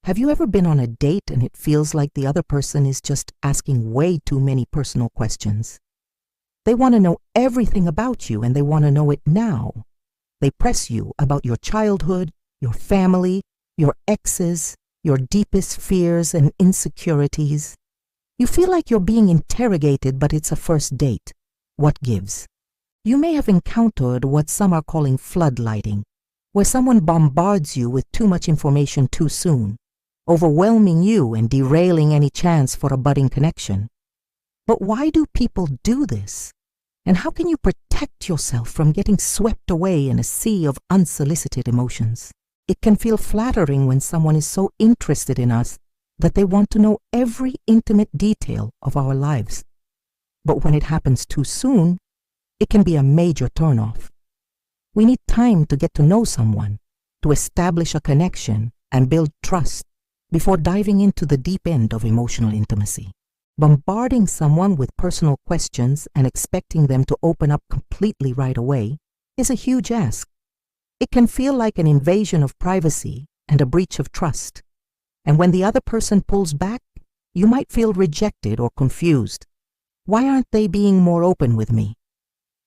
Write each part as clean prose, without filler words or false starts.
Have you ever been on a date and it feels like the other person is just asking way too many personal questions? They want to know everything about you and they want to know it now. They press you about your childhood, your family, your exes, your deepest fears and insecurities. You feel like you're being interrogated, but it's a first date. What gives? You may have encountered what some are calling floodlighting, where someone bombards you with too much information too soon, overwhelming you and derailing any chance for a budding connection. But why do people do this? And how can you protect yourself from getting swept away in a sea of unsolicited emotions? It can feel flattering when someone is so interested in us that they want to know every intimate detail of our lives. But when it happens too soon, it can be a major turnoff. We need time to get to know someone, to establish a connection and build trust before diving into the deep end of emotional intimacy. Bombarding someone with personal questions and expecting them to open up completely right away is a huge ask. It can feel like an invasion of privacy and a breach of trust. And when the other person pulls back, you might feel rejected or confused. Why aren't they being more open with me?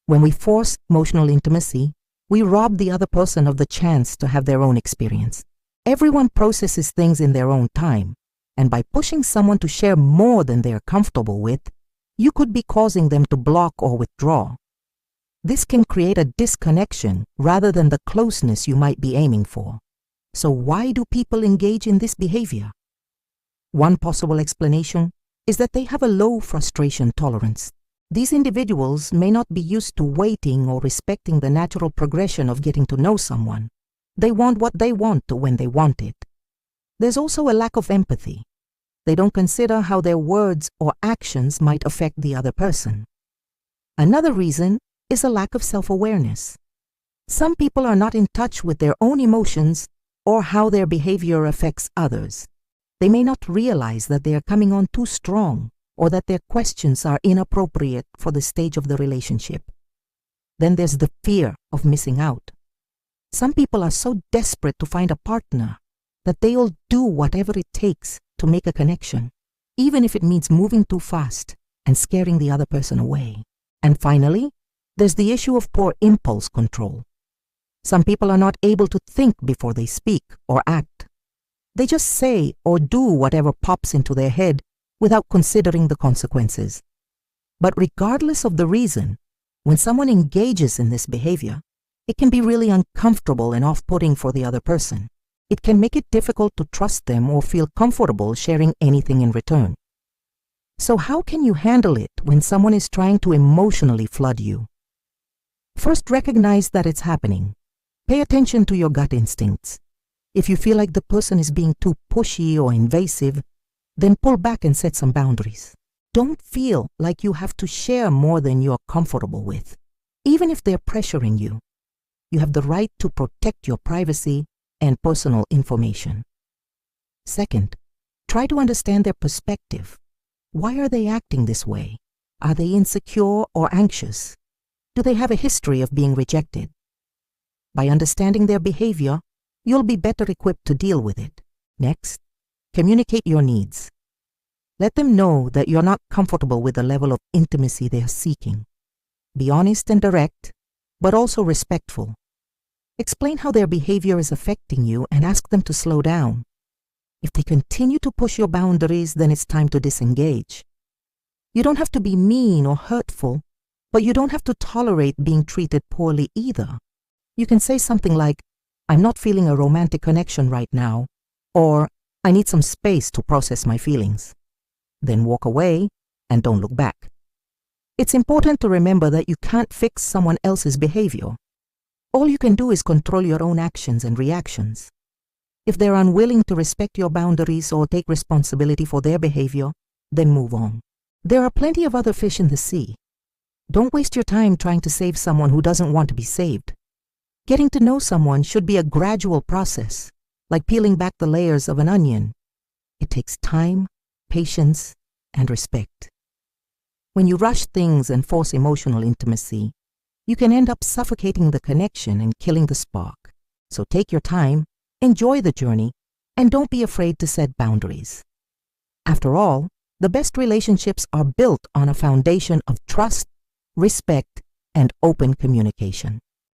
When we force emotional intimacy, we rob the other person of the chance to have their own experience. Everyone processes things in their own time, and by pushing someone to share more than they're comfortable with, you could be causing them to block or withdraw. This can create a disconnection rather than the closeness you might be aiming for. So why do people engage in this behavior? One possible explanation is that they have a low frustration tolerance. These individuals may not be used to waiting or respecting the natural progression of getting to know someone. They want what they want when they want it. There's also a lack of empathy. They don't consider how their words or actions might affect the other person. Another reason is a lack of self-awareness. Some people are not in touch with their own emotions or how their behavior affects others. They may not realize that they are coming on too strong or that their questions are inappropriate for the stage of the relationship. Then there's the fear of missing out. Some people are so desperate to find a partner that they'll do whatever it takes to make a connection, even if it means moving too fast and scaring the other person away. And finally, there's the issue of poor impulse control. Some people are not able to think before they speak or act. They just say or do whatever pops into their head without considering the consequences. But regardless of the reason, when someone engages in this behavior, it can be really uncomfortable and off-putting for the other person. It can make it difficult to trust them or feel comfortable sharing anything in return. So how can you handle it when someone is trying to emotionally flood you? First, recognize that it's happening. Pay attention to your gut instincts. If you feel like the person is being too pushy or invasive, then pull back and set some boundaries. Don't feel like you have to share more than you're comfortable with. Even if they're pressuring you, you have the right to protect your privacy and personal information. Second, try to understand their perspective. Why are they acting this way? Are they insecure or anxious? Do they have a history of being rejected? By understanding their behavior, you'll be better equipped to deal with it. Next, communicate your needs. Let them know that you're not comfortable with the level of intimacy they are seeking. Be honest and direct, but also respectful. Explain how their behavior is affecting you and ask them to slow down. If they continue to push your boundaries, then it's time to disengage. You don't have to be mean or hurtful, but you don't have to tolerate being treated poorly either. You can say something like, "I'm not feeling a romantic connection right now," or "I need some space to process my feelings." Then walk away and don't look back. It's important to remember that you can't fix someone else's behavior. All you can do is control your own actions and reactions. If they're unwilling to respect your boundaries or take responsibility for their behavior, then move on. There are plenty of other fish in the sea. Don't waste your time trying to save someone who doesn't want to be saved. Getting to know someone should be a gradual process, like peeling back the layers of an onion. It takes time, patience, and respect. When you rush things and force emotional intimacy, you can end up suffocating the connection and killing the spark. So take your time, enjoy the journey, And don't be afraid to set boundaries. After all, the best relationships are built on a foundation of trust, respect, and open communication.